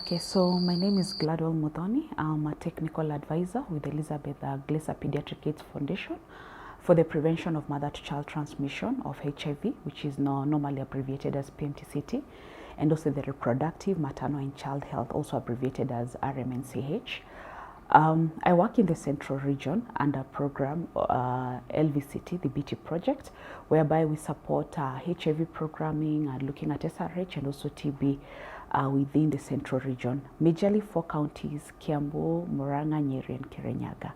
Okay, so my name is Gladwel Muthoni. I'm a technical advisor with Elizabeth Glaser Pediatric AIDS Foundation for the prevention of mother-to-child transmission of HIV, which is normally abbreviated as PMTCT, and also the reproductive, maternal, and child health, also abbreviated as RMNCH. I work in the Central Region under program LVCT, the BT project, whereby we support HIV programming and looking at SRH and also TB within the Central Region. Majorly 4 counties, Kiambu, Murang'a, Nyeri, and Kirinyaga.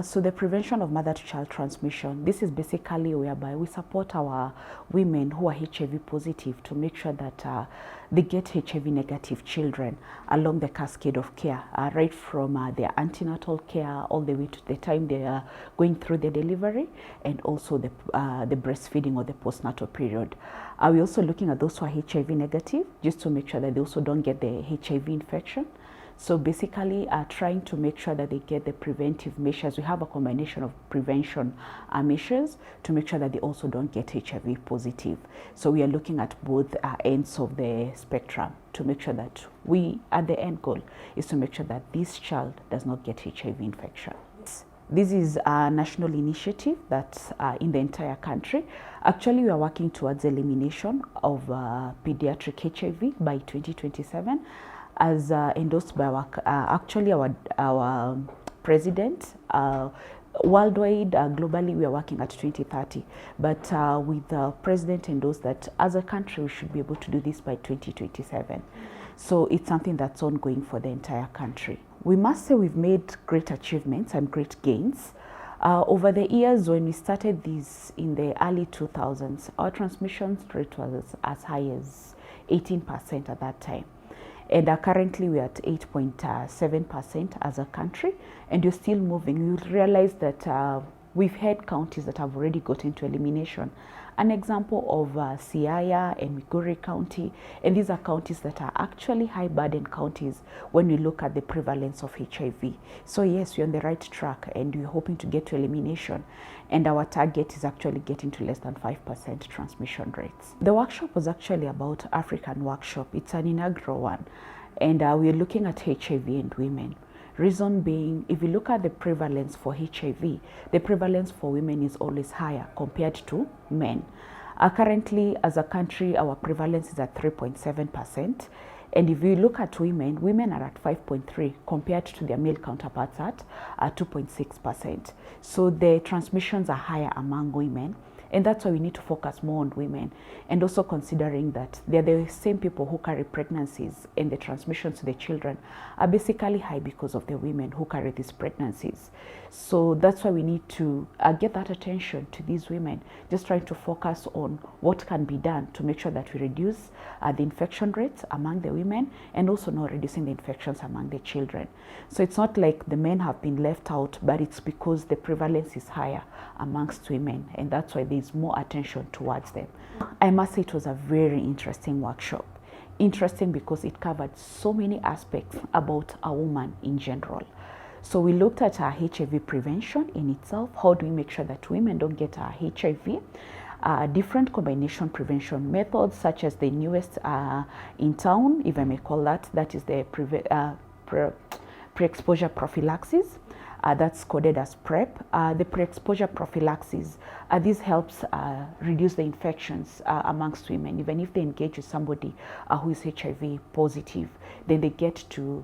So the prevention of mother-to-child transmission, this is basically whereby we support our women who are HIV positive to make sure that they get HIV negative children along the cascade of care, right from their antenatal care all the way to the time they are going through the delivery, and also the breastfeeding or the postnatal period. We're also looking at those who are HIV negative, just to make sure that they also don't get the HIV infection. So basically trying to make sure that they get the preventive measures. We have a combination of prevention measures to make sure that they also don't get HIV positive. So we are looking at both ends of the spectrum to make sure that at the end goal is to make sure that this child does not get HIV infection. This is a national initiative that's in the entire country. Actually, we are working towards elimination of pediatric HIV by 2027. As endorsed by our president. Worldwide, globally, we are working at 2030. But with the president endorsed that as a country, we should be able to do this by 2027. So it's something that's ongoing for the entire country. We must say we've made great achievements and great gains. Over the years, when we started this in the early 2000s, our transmission rate was as high as 18% at that time. And currently we're at 8.7% as a country, and you're still moving. You'll realize that we've had counties that have already got into elimination. An example of Siaya and Migori County, and these are counties that are actually high burden counties when we look at the prevalence of HIV. So yes, we're on the right track and we're hoping to get to elimination. And our target is actually getting to less than 5% transmission rates. The workshop was actually about African Workshop. It's an inaugural one. And we're looking at HIV and women. Reason being, if you look at the prevalence for HIV, the prevalence for women is always higher compared to men. Currently, as a country, our prevalence is at 3.7%. And if you look at women, women are at 5.3% compared to their male counterparts at 2.6%. So the transmissions are higher among women. And that's why we need to focus more on women, and also considering that they're the same people who carry pregnancies, and the transmissions to the children are basically high because of the women who carry these pregnancies. So that's why we need to get that attention to these women, just trying to focus on what can be done to make sure that we reduce the infection rates among the women, and also not reducing the infections among the children. So it's not like the men have been left out, but it's because the prevalence is higher amongst women, and that's why there's more attention towards them. I must say it was a very interesting workshop. Interesting because it covered so many aspects about a woman in general. So we looked at our HIV prevention in itself. How do we make sure that women don't get HIV? Different combination prevention methods, such as the newest in town, if I may call that, that is the pre-exposure prophylaxis. That's coded as PrEP. The pre-exposure prophylaxis, this helps reduce the infections amongst women. Even if they engage with somebody who is HIV positive, then they get to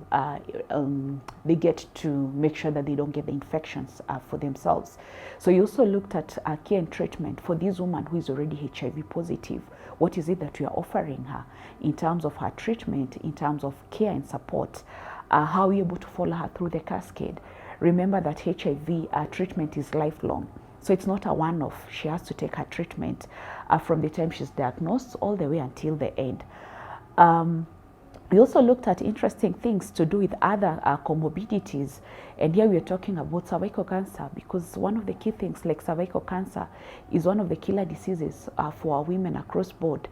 make sure that they don't get the infections for themselves. So you also looked at care and treatment for this woman who is already HIV positive. What is it that we are offering her in terms of her treatment, in terms of care and support? How are we able to follow her through the cascade? Remember that HIV treatment is lifelong. So it's not a one-off. She has to take her treatment from the time she's diagnosed all the way until the end. We also looked at interesting things to do with other comorbidities. And here we're talking about cervical cancer, because one of the key things, like cervical cancer, is one of the killer diseases for our women across board.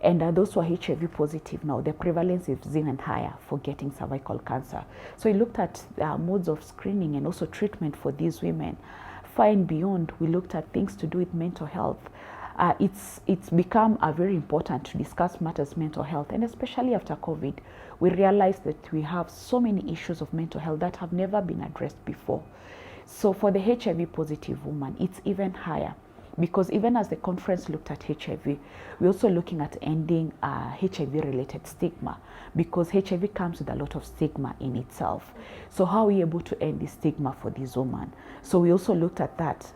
And those who are HIV positive now, the prevalence is even higher for getting cervical cancer. So we looked at modes of screening and also treatment for these women. Far and beyond, we looked at things to do with mental health. it's become very important to discuss matters mental health, and especially after COVID, we realized that we have so many issues of mental health that have never been addressed before. So for the HIV positive woman, it's even higher, because even as the conference looked at HIV, we're also looking at ending HIV-related stigma, because HIV comes with a lot of stigma in itself. So how are we able to end the stigma for these women? So we also looked at that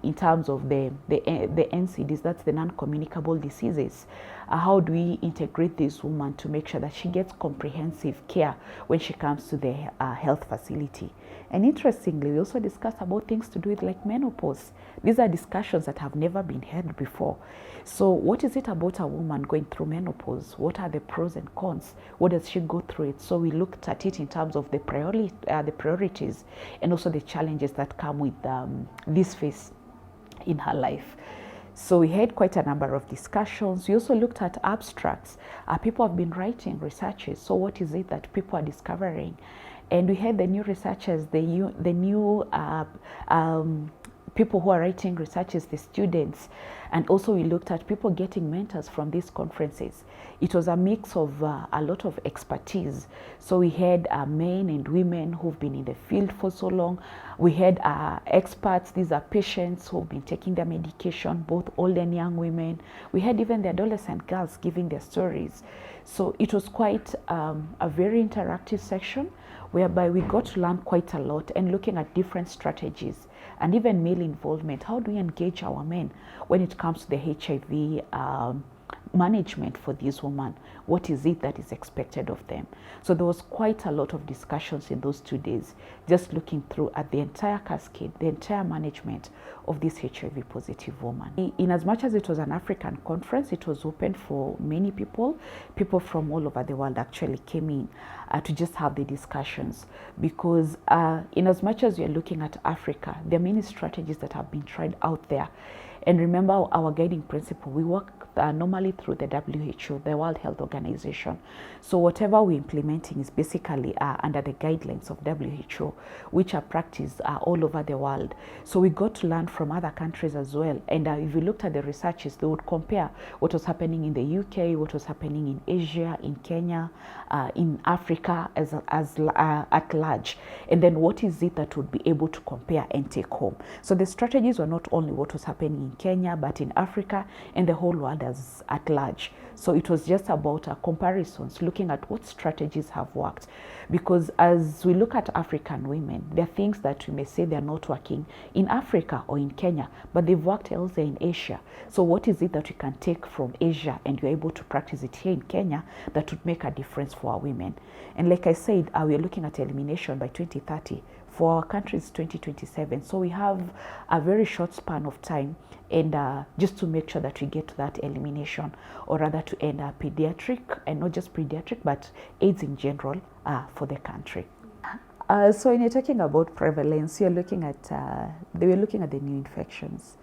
in terms of the NCDs, that's the non-communicable diseases. How do we integrate this woman to make sure that she gets comprehensive care when she comes to the health facility? And interestingly, we also discussed about things to do with like menopause. These are discussions that have never been had before. So what is it about a woman going through menopause? What are the pros and cons? What does she go through it? So we looked at it in terms of the priorities and also the challenges that come with this phase in her life. So we had quite a number of discussions. We also looked at abstracts. People have been writing researches. So what is it that people are discovering? And we had the new researchers, the new people who are writing researches, the students. And also we looked at people getting mentors from these conferences. It was a mix of a lot of expertise. So we had men and women who've been in the field for so long. We had experts. These are patients who've been taking their medication, both old and young women. We had even the adolescent girls giving their stories. So it was quite a very interactive section, whereby we got to learn quite a lot and looking at different strategies and even male involvement. How do we engage our men when it comes to the HIV management for these women? What is it that is expected of them? So there was quite a lot of discussions in those 2 days, just looking through at the entire cascade, the entire management of this HIV positive woman. In as much as it was an African conference, it was open for many people. People from all over the world actually came in to just have the discussions, because in as much as you're looking at Africa, there are many strategies that have been tried out there. And remember our guiding principle, we work normally through the WHO, the World Health Organization. So whatever we're implementing is basically under the guidelines of WHO, which are practiced all over the world. So we got to learn from other countries as well. And if you looked at the researches, they would compare what was happening in the UK, what was happening in Asia, in Kenya, in Africa at large. And then what is it that would be able to compare and take home? So the strategies were not only what was happening in Kenya, but in Africa and the whole world as at large. So it was just about comparisons, looking at what strategies have worked. Because as we look at African women, there are things that we may say they're not working in Africa or in Kenya, but they've worked elsewhere in Asia. So what is it that we can take from Asia and you're able to practice it here in Kenya that would make a difference for our women? And like I said, we're looking at elimination by 2030. For our country, it's 2027. So we have a very short span of time, and just to make sure that we get to that elimination, or rather to end pediatric, and not just pediatric, but AIDS in general for the country. So when you're talking about prevalence, you're looking at, they were looking at the new infections.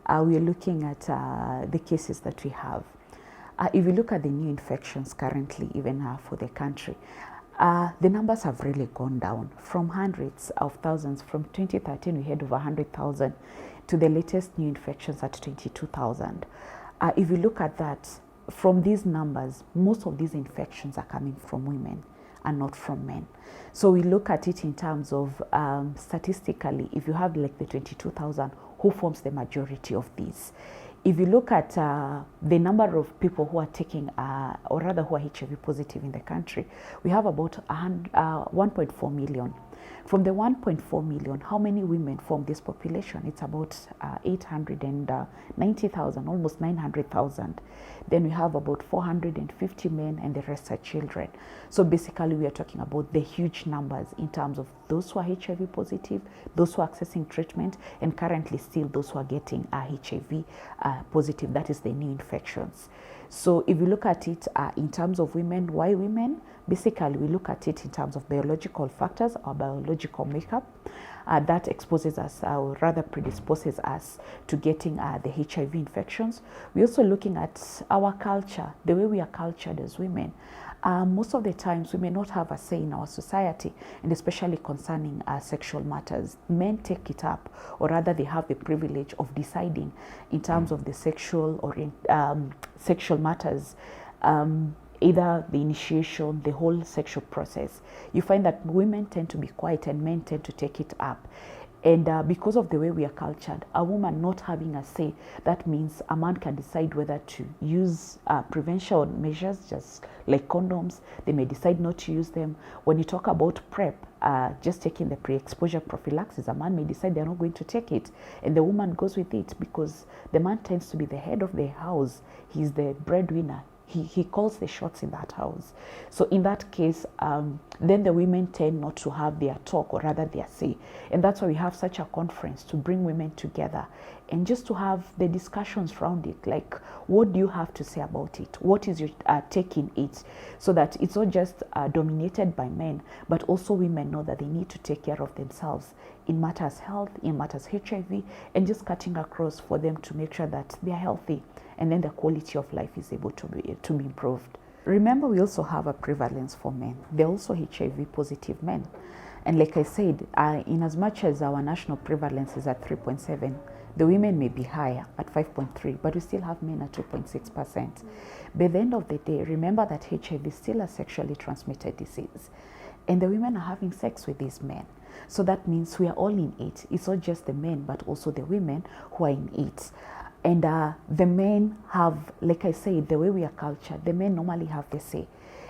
We're looking at the cases that we have. If you look at the new infections currently, even for the country, the numbers have really gone down from hundreds of thousands. From 2013, we had over 100,000 to the latest new infections at 22,000. If you look at that, from these numbers, most of these infections are coming from women and not from men. So we look at it in terms of statistically, if you have like the 22,000, who forms the majority of these? If you look at the number of people who are taking, or rather who are HIV positive in the country, we have about 1.4 million. From the 1.4 million, how many women form this population? It's about 890,000, almost 900,000. Then we have about 450 men, and the rest are children. So basically we are talking about the huge numbers in terms of those who are HIV positive, those who are accessing treatment, and currently still those who are getting HIV positive, that is the new infections. So if you look at it in terms of women, why women? Basically, we look at it in terms of biological factors or biological makeup that exposes us, or rather predisposes us to getting the HIV infections. We're also looking at our culture, the way we are cultured as women. Most of the times we may not have a say in our society, and especially concerning sexual matters. Men take it up, or rather they have the privilege of deciding in terms of the sexual matters, either the initiation, the whole sexual process. You find that women tend to be quiet and men tend to take it up. And because of the way we are cultured, a woman not having a say, that means a man can decide whether to use prevention measures, just like condoms. They may decide not to use them. When you talk about PrEP, just taking the pre-exposure prophylaxis, a man may decide they're not going to take it. And the woman goes with it because the man tends to be the head of the house. He's the breadwinner. He calls the shots in that house. So in that case, then the women tend not to have their talk, or rather their say. And that's why we have such a conference, to bring women together and just to have the discussions around it. Like, what do you have to say about it? What is your take in it? So that it's not just dominated by men, but also women know that they need to take care of themselves in matters health, in matters HIV, and just cutting across for them to make sure that they are healthy, and then the quality of life is able to be improved. Remember, we also have a prevalence for men. There are also HIV positive men. And like I said, in as much as our national prevalence is at 3.7, the women may be higher at 5.3, but we still have men at 2.6%. By the end of the day, remember that HIV is still a sexually transmitted disease. And the women are having sex with these men. So that means we are all in it. It's not just the men, but also the women who are in it. And the men have, like I said, the way we are cultured, the men normally have the say.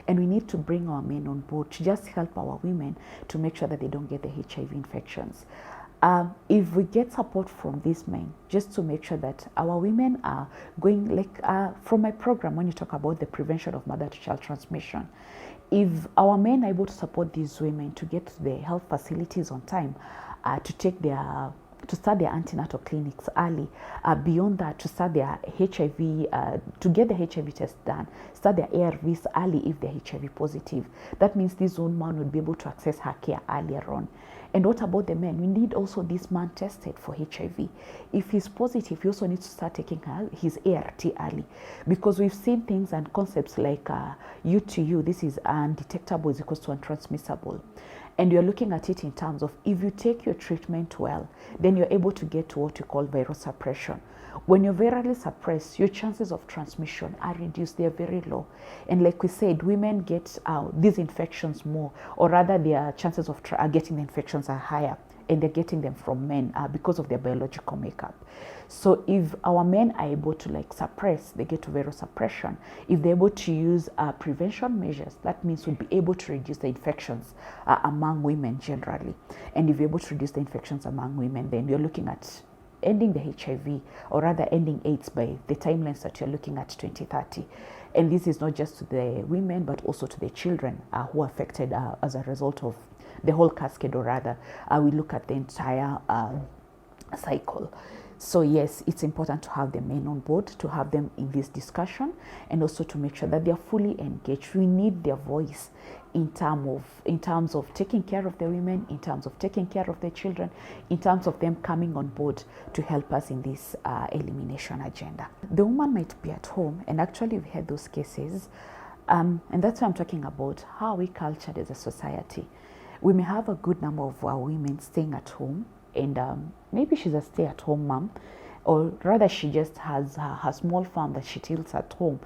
And we need to bring our men on board to just help our women to make sure that they don't get the HIV infections. If we get support from these men, just to make sure that our women are going, like from my program, when you talk about the prevention of mother-to-child transmission, if our men are able to support these women to get to the health facilities on time, to start their antenatal clinics early, beyond that, to start their HIV, to get the HIV test done, start their ARVs early if they're HIV positive. That means this woman would be able to access her care earlier on. And what about the men? We need also this man tested for HIV. If he's positive, he also needs to start taking his ART early, because we've seen things and concepts like U to U, this is undetectable is equals to untransmissible. And you're looking at it in terms of, if you take your treatment well, then you're able to get to what you call viral suppression. When you're virally suppressed, your chances of transmission are reduced, they're very low. And like we said, women get these infections more, or rather their chances of getting the infections are higher, and they're getting them from men because of their biological makeup. So if our men are able to suppress, they get to viral suppression. If they're able to use prevention measures, that means we'll be able to reduce the infections among women generally. And if you're able to reduce the infections among women, then you're looking at ending the HIV, or rather ending AIDS by the timelines that you're looking at 2030. And this is not just to the women, but also to the children who are affected as a result of the whole cascade, or rather, we look at the entire cycle. So yes, it's important to have the men on board, to have them in this discussion, and also to make sure that they're fully engaged. We need their voice in terms of taking care of the women, in terms of taking care of the children, in terms of them coming on board to help us in this elimination agenda. The woman might be at home, and actually we've had those cases, and that's why I'm talking about how we cultured as a society. We may have a good number of our women staying at home, and maybe she's a stay-at-home mom, or rather she just has her small farm that she tills at home.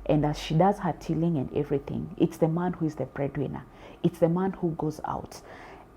And as she does her tilling and everything, it's the man who is the breadwinner. It's the man who goes out.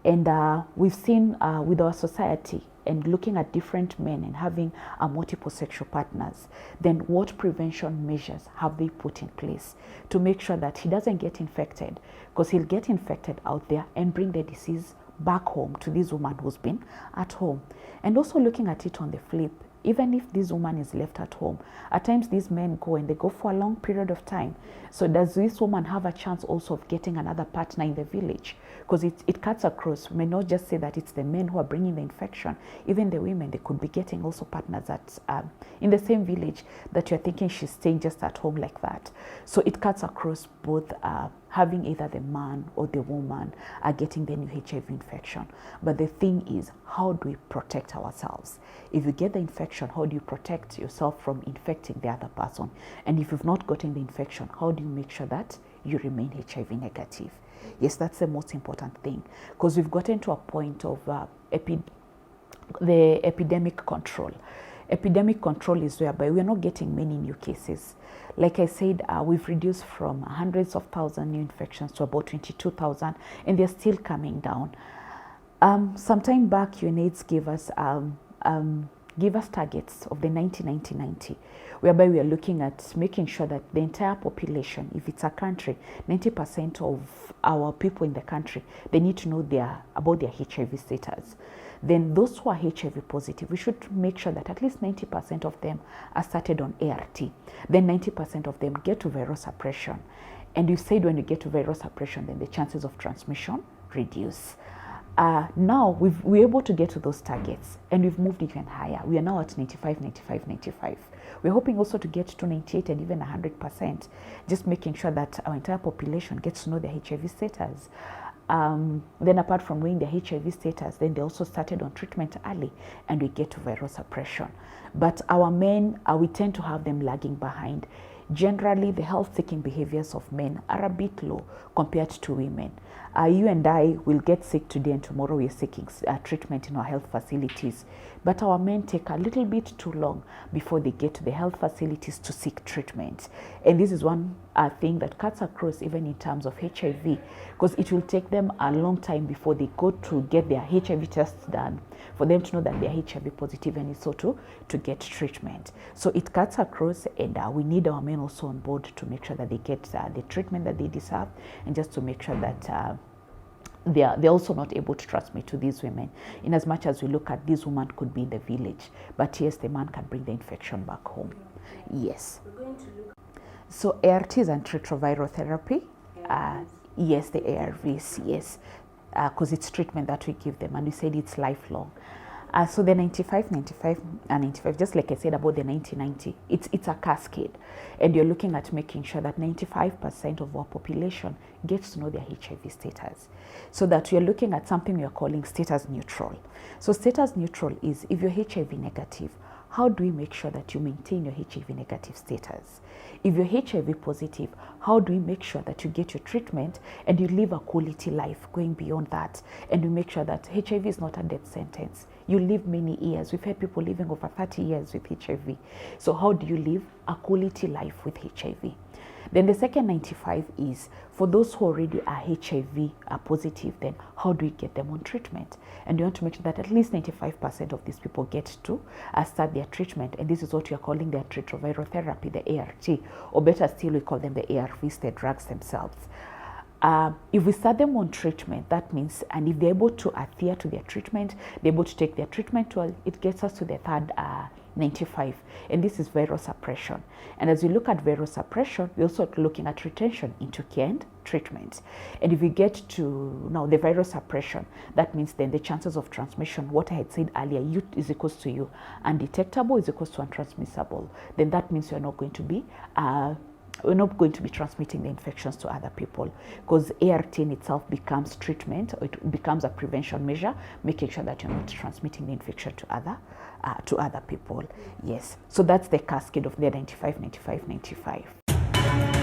And we've seen with our society, and looking at different men and having multiple sexual partners, then what prevention measures have they put in place to make sure that he doesn't get infected? Because he'll get infected out there and bring the disease back home to this woman who's been at home. And also looking at it on the flip, even if this woman is left at home, at times these men go and they go for a long period of time. So does this woman have a chance also of getting another partner in the village? Because it cuts across. We may not just say that it's the men who are bringing the infection. Even the women, they could be getting also partners that in the same village that you're thinking she's staying just at home like that. So it cuts across both having either the man or the woman are getting the new HIV infection. But the thing is, how do we protect ourselves? If you get the infection, how do you protect yourself from infecting the other person? And if you've not gotten the infection, how do you make sure that you remain HIV negative. Yes, that's the most important thing, because we've gotten to a point of the epidemic control. Epidemic control is whereby we are not getting many new cases. Like I said, we've reduced from hundreds of thousands new infections to about 22,000, and they're still coming down. Sometime back, UNAIDS gave us targets of the 90-90-90, whereby we are looking at making sure that the entire population, if it's a country, 90% of our people in the country, they need to know about their HIV status. Then those who are HIV positive, we should make sure that at least 90% of them are started on ART. Then 90% of them get to viral suppression. And you said when you get to viral suppression, then the chances of transmission reduce. Now we're able to get to those targets, and we've moved even higher. We are now at 95, 95, 95. We're hoping also to get to 98 and even 100%, just making sure that our entire population gets to know their HIV status. Then apart from knowing their HIV status, then they also started on treatment early, and we get to viral suppression. But our men, we tend to have them lagging behind. Generally, the health-seeking behaviors of men are a bit low compared to women. You and I will get sick today, and tomorrow we're seeking treatment in our health facilities. But our men take a little bit too long before they get to the health facilities to seek treatment. And this is one thing that cuts across even in terms of HIV, because it will take them a long time before they go to get their HIV tests done, for them to know that they're HIV positive, and so to get treatment. So it cuts across, and we need our men also on board to make sure that they get the treatment that they deserve, and just to make sure that they're also not able to transmit to these women. In as much as we look at these women could be in the village, but yes, the man can bring the infection back home. Yes. We're going to look. So ARTs and retroviral therapy. Yes, the ARVs, yes, because it's treatment that we give them, and we said it's lifelong. So the 95, 95, and 95, just like I said about the 90-90, it's a cascade. And you're looking at making sure that 95% of our population gets to know their HIV status. So that you're looking at something we are calling status neutral. So status neutral is, if you're HIV negative, how do we make sure that you maintain your HIV negative status? If you're HIV positive, how do we make sure that you get your treatment and you live a quality life going beyond that? And we make sure that HIV is not a death sentence. You live many years. We've had people living over 30 years with HIV. So how do you live a quality life with HIV? Then the second 95 is for those who already are HIV positive, then how do we get them on treatment? And you want to make sure that at least 95% of these people get to start their treatment. And this is what we are calling the retroviral therapy, the ART, or better still, we call them the ARVs, the drugs themselves. If we start them on treatment, that means, and if they're able to adhere to their treatment, they're able to take their treatment well, it gets us to the third 95, and this is viral suppression. And as we look at viral suppression, we're also looking at retention into care and treatment. And if we get to now the viral suppression, that means then the chances of transmission, what I had said earlier, U is equals to U, undetectable is equals to untransmissible, then that means we're not going to be transmitting the infections to other people, because ART in itself becomes treatment, or it becomes a prevention measure, making sure that you're not transmitting the infection to other people. Yes, so that's the cascade of the 95, 95, 95.